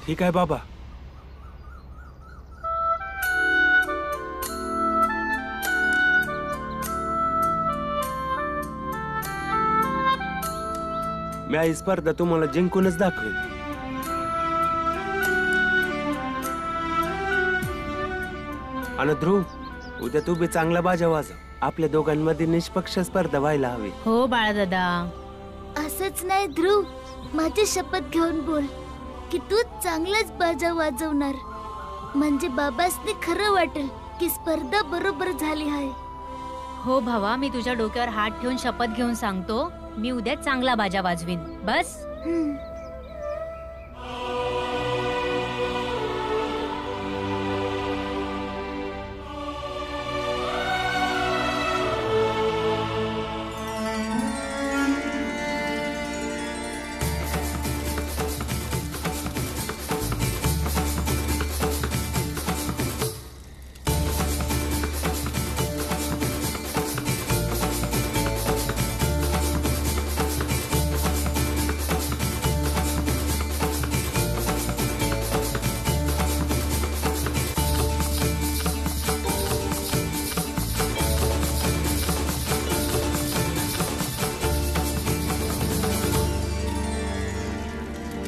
ठीक आहे बाबा. मी ही स्पर्धा तुम्हाला जिंकूनच दाखवेन. आणि ध्रुव, उद्या तू बी चांगला बाजा वाजव. आपल्या दोघांमध्ये निष्पक्ष स्पर्धा व्हायला हवी. हो बाळा दादा. असंच नाही ध्रुव, माझी शपथ घेऊन बोल की तू चांगलाच बाजा वाजवणार. म्हणजे बाबासने खरं वाटेल की स्पर्धा बरोबर झाली आहे. हो भावा, मी तुझ्या डोक्यावर हात ठेवून शपथ घेऊन सांगतो, मी उद्या चांगला बाजा वाजवीन. बस.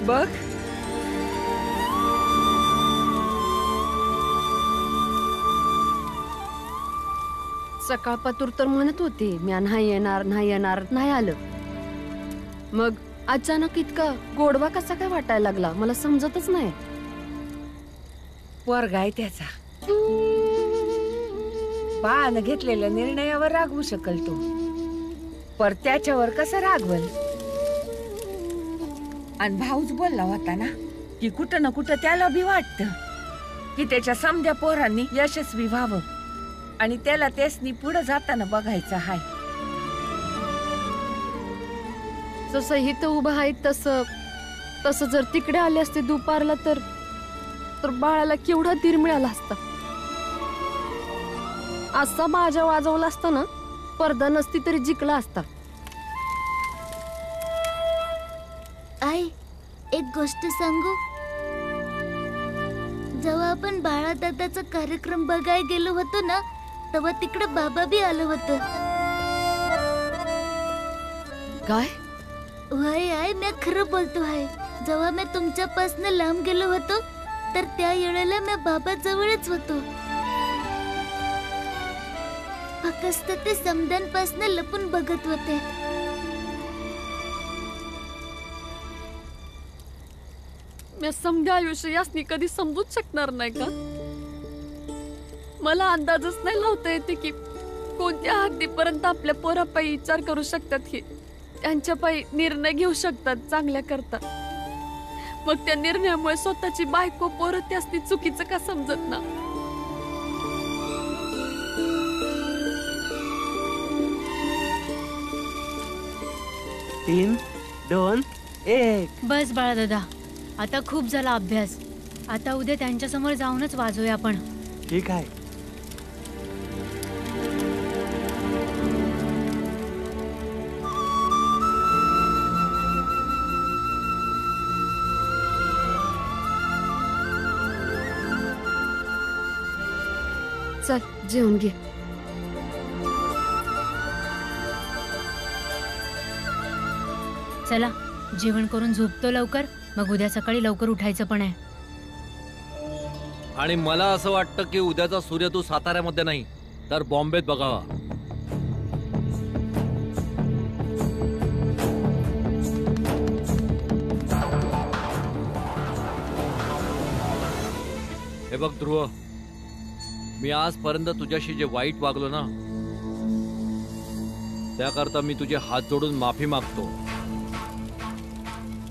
बघ, सकाळपातूर तर म्हणत होती मी नाही येणार नाही येणार, नाही आलं. मग अचानक इतका गोडवा कसा काय वाटायला लागला मला समजतच नाही. पोरगा आहे त्याचा. बाळानं घेतलेल्या निर्णयावर रागवू शकल तो, पर त्याच्यावर कसं रागवल. आणि भाऊच बोलला होता ना की कुठं ना कुठं त्याला बी वाटतं की त्याच्या समध्या पोरांनी यशस्वी व्हावं आणि त्याला त्यासनी पुढे जाताना बघायचं हाय. जसं इथं उभं आहे तसं जर तिकडे आले असते दुपारला तर बाळाला केवढा धीर मिळाला असता. असा बाजा वाजवला असता ना, स्पर्धा नसती तरी जिंकला असता. आई, एक गोष्ट सांगू. जेव्हा आपण बाळा दादाचा कार्यक्रम बघायला गेलो होतो ना, तेव्हा तिकडे बाबा बी आलं होतं. काय? वय आहे, मी खरं बोलतो आहे. जेव्हा मी तुमच्यापासून लांब गेलो होतो तर त्या वेळेला मी बाबा जवळच होतो. फक्त ते समद्यांपासून लपून बघत होते. मी समजा आयुष्य यासनी कधी समजूच शकणार नाही का? मला अंदाजच नाही लावता येते की कोणत्या हद्दीपर्यंत आपल्या पोरापायी विचार करू शकतात, हे त्यांच्या पायी निर्णय घेऊ शकतात चांगल्या करता. मग त्या निर्णयामुळे स्वतःची बायको पोरं त्यासनी चुकीचं का समजत ना? तीन, दोन, एक. बस बाळा दादा, आता खूप झाला अभ्यास. आता उद्या त्यांच्या समोर जाऊनच वाजवूया आपण. ठीक आहे. चल जेवून घे. चला जेवण करून झोपतो लवकर, मग उद्या सकाळी लवकर उठायचं पण आहे. आणि मला असं वाटतं की उद्याचा सूर्य तू साताऱ्यामध्ये नाही तर बॉम्बेत बघावा. हे बघ ध्रुव, मी आजपर्यंत तुझ्याशी जे वाईट वागलो ना, त्याकरता मी तुझे हात जोडून माफी मागतो.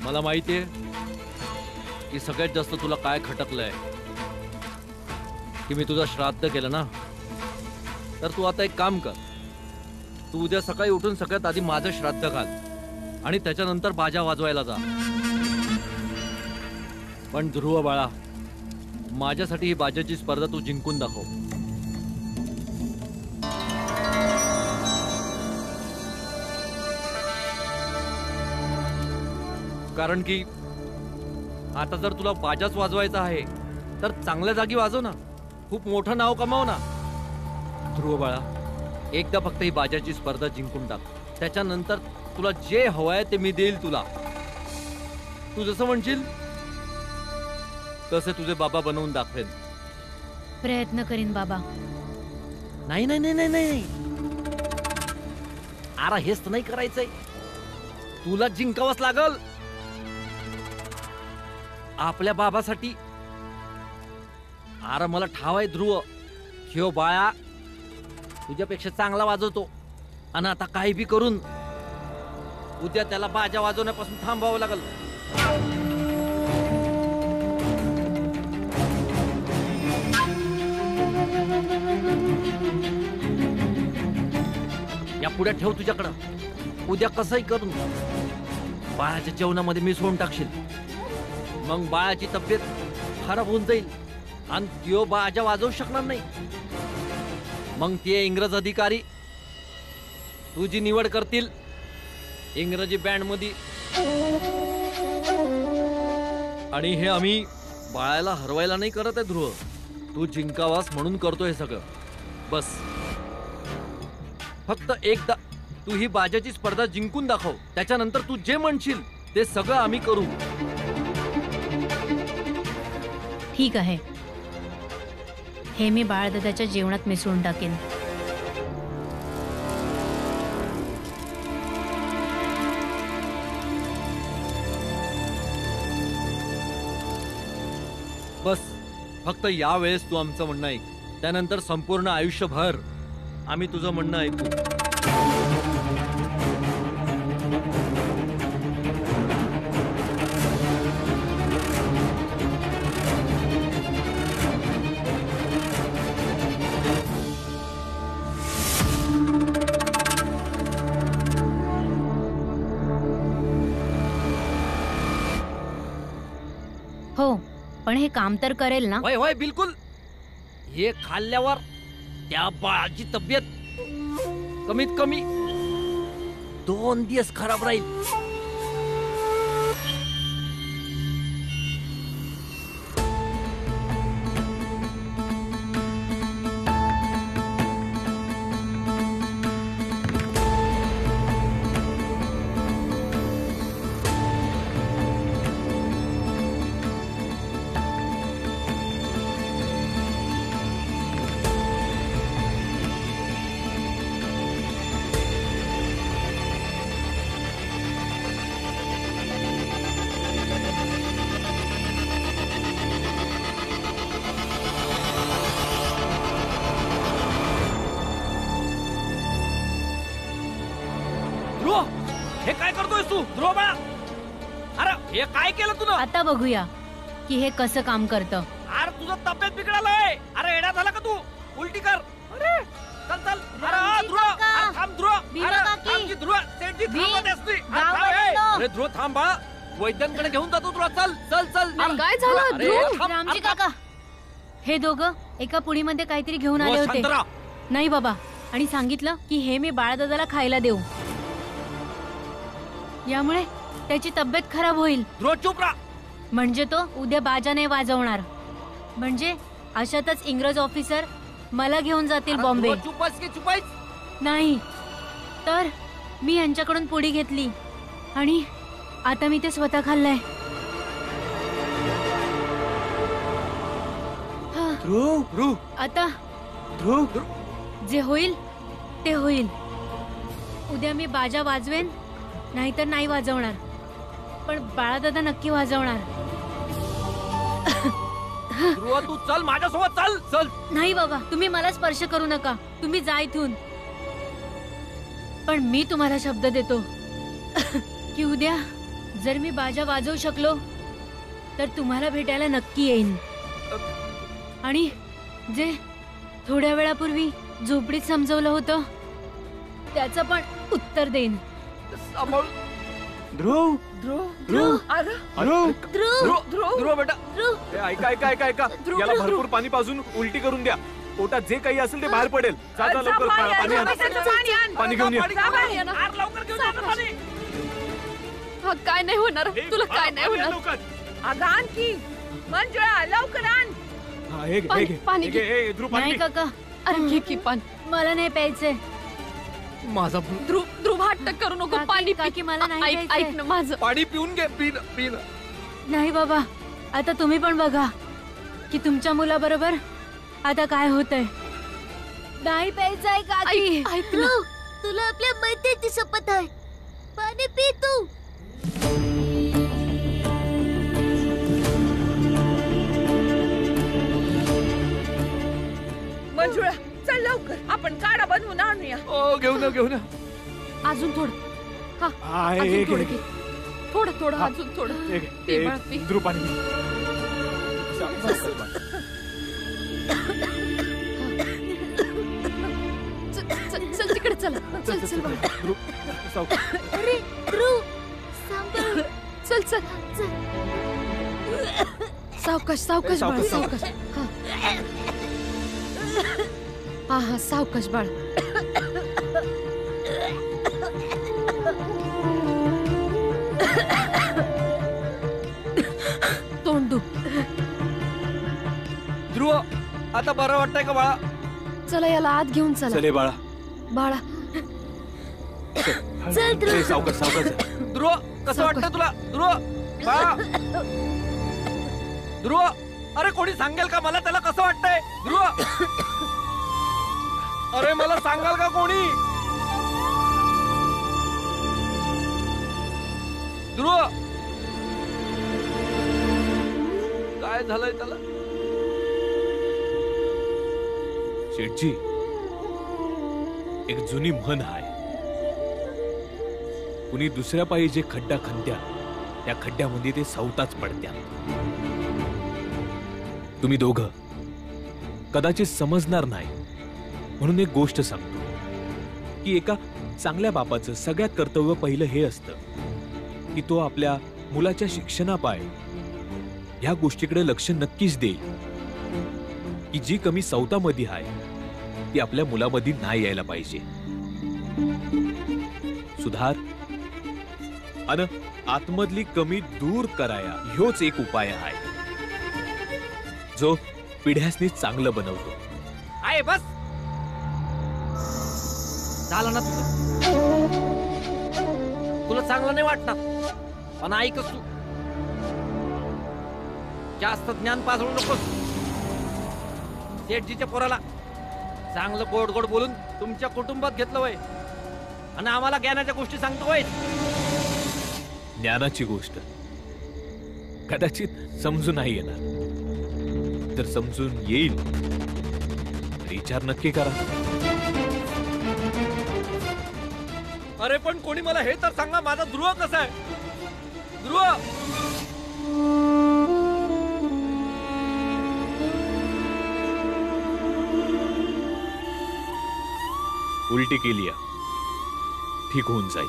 मला माहितीये की सगळ्यात जास्त तुला काय खटकलंय, की मी तुझं श्राद्ध केलं ना. तर तू आता एक काम कर, तू उद्या सकाळी उठून सगळ्यात आधी माझं श्राद्ध घाल आणि त्याच्यानंतर बाजा वाजवायला जा. पण ध्रुव बाळा, माझ्यासाठी ही बाजाची स्पर्धा तू जिंकून दाखव. कारण की आता जर तुला बाजाच वाजवायचा आहे तर चांगल्या जागी वाजव ना, खूप मोठं नाव कमाव ना. ध्रुव बाळा, एकदा फक्त ही बाजाची स्पर्धा जिंकून टाक, त्याच्यानंतर तुला जे हवंय ते मी देईल तुला. तू जसं म्हणशील तसे तुझे बाबा बनवून दाखवेन. प्रयत्न करीन बाबा. नाही नाही नाही नाही नाही, अरे हेच तर नाही करायचंय, तुला जिंकावंच लागल आपल्या बाबासाठी. अरे मला ठाव आहे ध्रुव, ह्यो बाळा तुझ्यापेक्षा चांगला वाजवतो आणि आता काही बी करून उद्या त्याला बाजा वाजवण्यापासून थांबावं लागल. या पुढे ठेव तुझ्याकडं, उद्या कसंही करून बाळाच्या जेवणामध्ये मिस होऊन टाकशील, मग बाळाची तब्येत खराब होऊन जाईल आणि त्यो बाजा वाजवू शकणार नाही. मग ते इंग्रज अधिकारी तुझी निवड करतील इंग्रजी बँड मध्ये, आणि हे आम्ही बाळाला हरवायला नाही करत आहे ध्रुव, तू जिंकावास म्हणून करतोय सगळं. बस फक्त एकदा तू ही बाजाची स्पर्धा जिंकून दाखव, त्याच्यानंतर तू जे म्हणशील ते सगळं आम्ही करू. ठीक आहे, हे मी बाळदादाच्या जेवणात मिसळून टाकेन. बस फक्त या वेळेस तू आमचं म्हणणं ऐक, त्यानंतर संपूर्ण आयुष्यभर आम्ही तुझं म्हणणं ऐकू. हो, पण हे काम तर करेल ना? होय होय बिलकुल. हे खाल्ल्यावर त्या बाळाची तब्येत कमीत कमी 2 दिवस खराब राहील. हे काय करतोयस तू ध्रुव बाळा? अरे हे काय केलं तुला? आता बघूया की हे कसं काम करतं. अरे तुझं तब्येत बिघडालंय. अरे एडा झाला का तू? उलटी कर. अरे चल चल. अरे ध्रुव, अरे थांब ध्रुव. भीमा काकी. थांब की ध्रुव, सेठजी थांबत असते. गावाकडे अरे ध्रुव थांब बाळा, वैद्यांकडे घेऊन जातो तुला. चल चल चल. काय झालं अरे, ध्रुव? थांब, रामजी अरे, काका, हे दोघं एका पुडीमध्ये काहीतरी घेऊन आले ध्रुव, होते. शांत राहा. नाही बाबा, आणि सांगितलं की हे मी बाळदादाला खायला देऊ, यामुळे त्याची तब्येत खराब होईल. ध्रुव चुप राहा. म्हणजे तो उद्या बाजा नाही वाजवणार. म्हणजे अशातच इंग्रज ऑफिसर मला घेऊन जातील अरे, बॉम्बे. ध्रुव, चुपास की चुपाईस? नाही तर मी यांच्याकडून पुडी घेतली आणि आता मी ते स्वतः खाल्लंय. हा, ध्रुव ध्रुव आता ध्रुव जे होईल ते होईल. उद्या मी बाजा वाजवेन नाहीतर नाही वाजवणार, पण बाळादादा नक्की वाजवणार. ध्रुव तू चल माझ्यासोबत, चल चल. नाही बाबा, तुम्ही मला स्पर्श करू नका, तुम्ही जा इथून. पण मी तुम्हाला शब्द देतो की उद्या जर मी बाजा वाजवू शकलो तर तुम्हाला भेटायला नक्की येईन. आणि जे थोड्या वेळापूर्वी झोपडीत समजवलं होतं त्याचं पण उत्तर देईन. सांभाळ. ध्रुव ध्रुव ध्रुव अरे ध्रुव ध्रुव ध्रुव बेटा, ऐका ऐका ऐका ऐका याला भरपूर पाणी पाजून उलटी करून द्या. पोटात जे काही असेल ते बाहेर पडेल. जा जा लवकर पाणी आण. पाणी घेऊन ये. लवकर घेऊन जा पाणी. हा काय नाही होणार, तुला काय नाही पाणी आण होणार. लवकर. अगं आण की मंजुळा लवकर आण. हा, हे घे, पाणी- हे घे. पाणी हे घे, हे, ध्रुव, पाणी नाही पी. काका, अरे घे की पाणी. मला नाही प्यायचंय. माझा ध्रुव ध्रुव हट्ट करू नको. काकी- पाणी पी. काकी, मला नाही ऐक प्यायचंय. ऐक ना माझं. पाणी पिऊन घे. पी ना. नाही बाबा, आता तुम्ही पण बघा की तुमच्या मुलाबरोबर आता काय होतंय. नाही प्यायचंय काकी. ऐक ऐक ना. ध्रुव, तुला आपल्या मैत्रीची शपथ आहे. पाणी पी तू. मंजुळा चल लवकर आपण काढा बनवून आणूया. ओ घेऊ ना. अजून थोडं. हा, हे अजून घे, थोडं घे. घे. थोडं हा. अजून थोडं. हे घे, पी हे, बाळा, पी. ध्रुव, पाणी पी. सावकाश, चल तिकडे चल. चल बाळा. ध्रुव, सावकाश. अरे ध्रुव, सांभाळ. चल सावकाश सावकाश बाळ. सावकाश, सावकाश. हा सावकाश बाळ. तोंड दु. ध्रुव आता बरं वाटतंय का बाळा? चला याला आत घेऊन चला. चले बाळा. बाळा चल ध्रुव. हे, सावकाश. ध्रुव कसं सावकाश. वाटतं तुला? ध्रुव बाळा. ध्रुव अरे कोणी सांगेल का मला त्याला कसं वाटतंय? ध्रुव अरे मला सांगाल का कोणी? ध्रुव काय झालंय त्याला? शेठजी, एक जुनी म्हण आहे, कुणी दुसऱ्या पायी जे खड्डा खणत्या त्या खड्ड्यामध्ये ते सवताच पडत्या. तुम्ही दोघं कदाचित समजणार नाही म्हणून एक गोष्ट सांगतो की एका चांगल्या बापाचं सगळ्यात कर्तव्य पहिलं हे असतं की तो आपल्या मुलाच्या शिक्षणापाय ह्या गोष्टीकडे लक्ष नक्कीच देईल की जी कमी सवतामध्ये आहे ती आपल्या मुलामध्ये नाही यायला पाहिजे. सुधार अन आतमधली कमी दूर कराया ह्योच एक उपाय आहे जो पिढ्यासनी चांगलं बनवतो. आहे बस झालं ना तुझं. तुला चांगलं नाही वाटणार पण ऐकच तू जास्त ज्ञान पासळू नकोस. सेठजीच्या पोराला चांगलं गोड गोड बोलून तुमच्या कुटुंबात घेतलं वय आणि आम्हाला ज्ञानाच्या गोष्टी सांगतो वय. ज्ञानाची गोष्ट कदाचित समजून नाही येणार, तर समजून येईल विचार नक्की करा. अरे पण कोणी मला हे तर सांगा माझा ध्रुव कसा आहे? ध्रुव उलटी केली ठीक होऊन जाईल.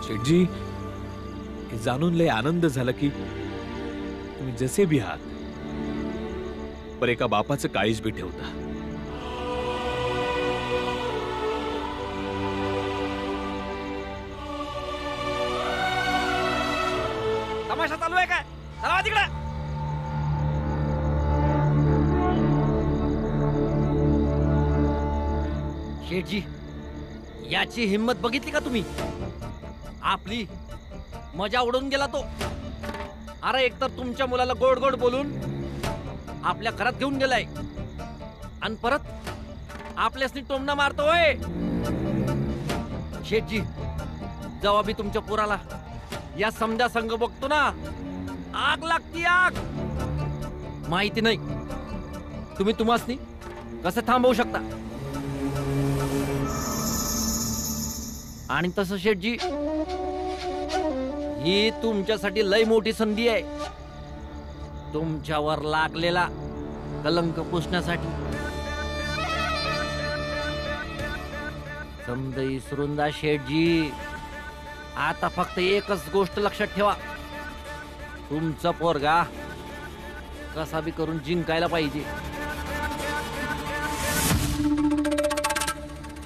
शेठजी, हे जाणून लय आनंद झाला की तुम्ही जसे बी आहात पर एका बापाचं काळीज बी ठेवता. तमाशा चालू आहे काय? चला तिकडे. शेठजी, याची हिम्मत बघितली का तुम्ही? आपली मजा उडून गेला तो. अरे एकतर तुमच्या मुलाला गोड गोड बोलून आपल्या घरात घेऊन गेलाय आणि परत आपल्यासनी टोमणा मारतोय. शेठजी, जेव्हा मी तुमच्या पोराला या समजा संघ बघतो ना, आग लागती आग. माहिती नाही तुम्ही तुम्हासनी कसं थांबवू शकता. आणि तसं शेठजी, ही तुमच्यासाठी लय मोठी संधी आहे तुमच्यावर लागलेला कलंक पुसण्यासाठी. समजा इसरून जा शेठजी. आता फक्त एकच गोष्ट लक्षात ठेवा, तुमचा पोरगा कसा बी करून जिंकायला पाहिजे.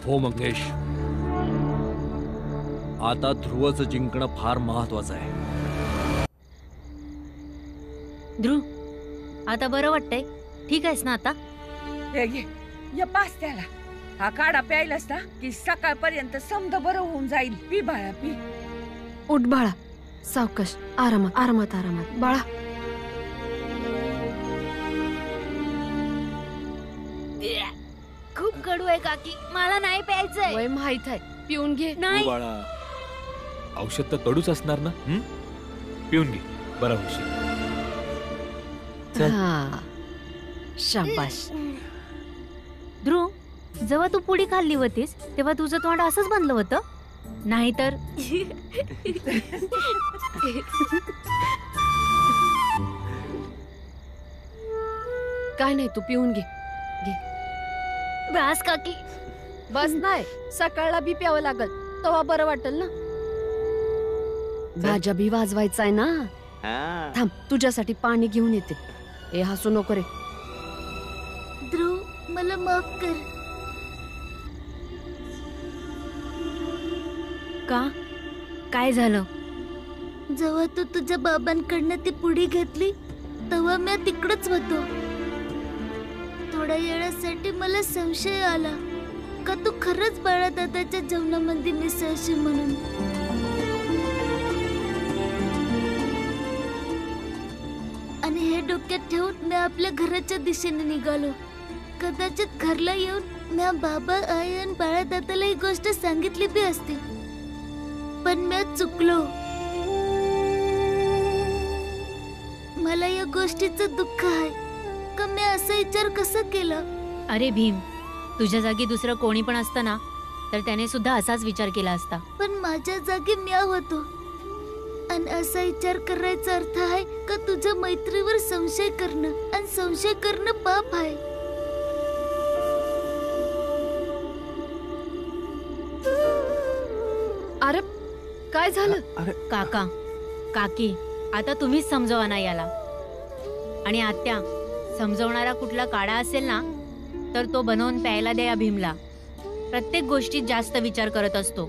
हो मंगेश, आता ध्रुवचं जिंकणं फार महत्वाचं आहे. ध्रुव आता बरं वाटतंय? ठीक आहेस ना आता? हे घे या पास त्याला. हा काढा प्यायलास ना की सकाळपर्यंत समजा बरं होऊन जाईल. पी बाळा पी. उठ बाळा, सावकाश, आरामात आरामात आरामात बाळा. खूप कडू आहे काकी, मला नाही प्यायचंय. वय माहित आहे, पिऊन घे. नाही बाळा, औषध तर कडूच असणार ना. पिऊन घे, बरा होशील. चल. हा, शाबाश. ध्रुव, जेव्हा तू पुडी खाल्ली होतीस तेव्हा तुझं तोंड असंच बनलं होतं? नाहीतर काय नाही, तू पिऊन घे. बस काकी. बस नाही, सकाळला बी प्यावं लागल, तेव्हा बरं वाटेल ना. भाज्या बी वाजवायचाय ना. हा. थांब, तुझ्यासाठी पाणी घेऊन येते. ए हसू नको रे. ध्रुव, मला माफ कर. का? काय झालं? जेव्हा तू तुझ्या बाबांकडनं ती पुडी घेतली तेव्हा मी तिकडच होतो. थोड्या वेळासाठी मला संशय आला का तू खरंच बाळादादाच्या जेवणामध्ये मिसळशी म्हणून. आणि हे डोक्यात ठेवून मी आपल्या घराच्या दिशेने निघालो. कदाचित घरला येऊन मी बाबा, आई आणि बाळादादाला ही गोष्ट सांगितली बी असती, पण मी चुकलो. मला या गोष्टीचं दुःख आहे का मी असा विचार कसा केला. अरे भीम, तुझ्या जागी दुसरं कोणी पण असतं ना तर त्याने सुद्धा असाच विचार केला असता. पण माझ्या जागी मी होतो आणि असा विचार करायचा अर्थ आहे का तुझ्या मैत्रीवर संशय करणं, आणि संशय करणं पाप आहे. अरे काय झालं? काका, काकी, आता तुम्हीच समजवा ना याला. आणि आत्या, समजवणारा कुठला काढा असेल ना तर तो बनवून प्यायला द्या या भीमला. प्रत्येक गोष्टीत जास्त विचार करत असतो.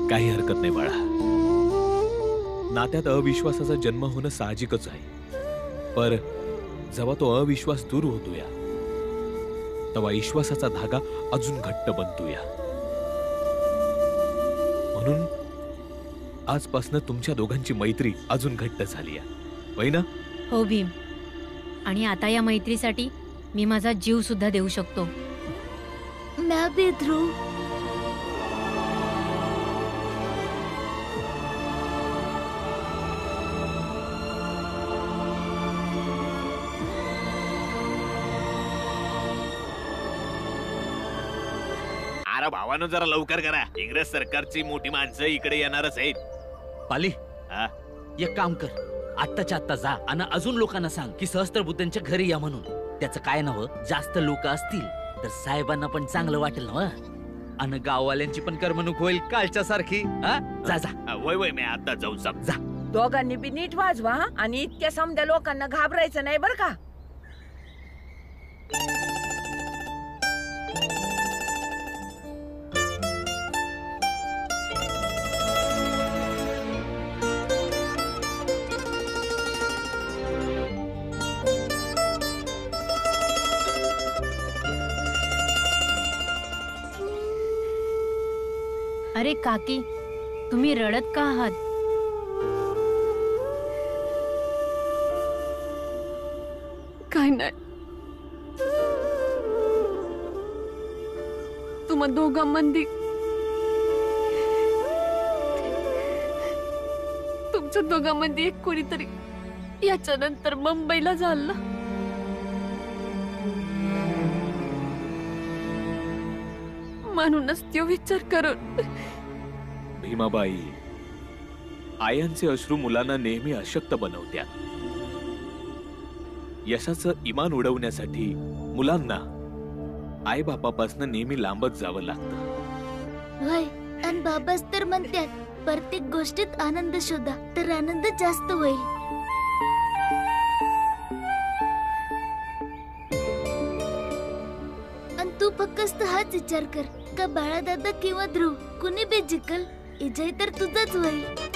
काही हरकत नाही बाळा. नात्यात अविश्वासाचा जन्म होणं साहजिकच आहे. पर जेव्हा तो अविश्वास दूर होतोया तेव्हा विश्वासाचा धागा अजून घट्ट बनतोया. म्हणून आजपासून तुमच्या दोघांची मैत्री अजून घट्ट झाली आहे, होय ना? हो भीम, आणि आता या मैत्रीसाठी मी माझा जीव सुद्धा देऊ शकतो. मी बी ध्रुव. अरे भावानं जरा लवकर करा, इंग्रज सरकारची मोठी माणसं इकडे येणारच आहेत. पाली, हा? एक काम कर, आत्ताच्या आत्ता जा आणि अजून लोकांना सांग की सहस्त्रबुद्धांच्या घरी या म्हणून. त्याचं काय नव, जास्त लोक असतील तर साहेबांना पण चांगलं वाटेल नव, आणि गाववाल्यांची पण करमणूक होईल कालच्या सारखी. जा जा. वय वय, मी आता जाऊ सांग. जा. दोघांनी बी नीट वाजवा हा? आणि इतक्या समध्या लोकांना घाबरायचं नाही बरं का. अरे काकी, तुम्ही रडत का आहात? काय नाही, तुम्हा दोघांमध्ये तुमच्या दोघांमध्ये एक कोणीतरी याच्या नंतर मुंबईला झालं. म्हणूनच तो विचार करून. भीमाबाई, आयांचे अश्रू मुलांना नेहमी अशक्त बनवत्यात. यशाचं इमान उडवण्यासाठी मुलांना आई बापापासून नेहमी लांबच जावं लागतं. होय, आणि बाबाच तर म्हणतात प्रत्येक गोष्टीत आनंद शोधा तर आनंद जास्त होईल. आणि तू तू फक्त हाच विचार कर का बाळादादा किंवा ध्रुव कुणी बी जिंकल, विजय तर तुझाच होईल.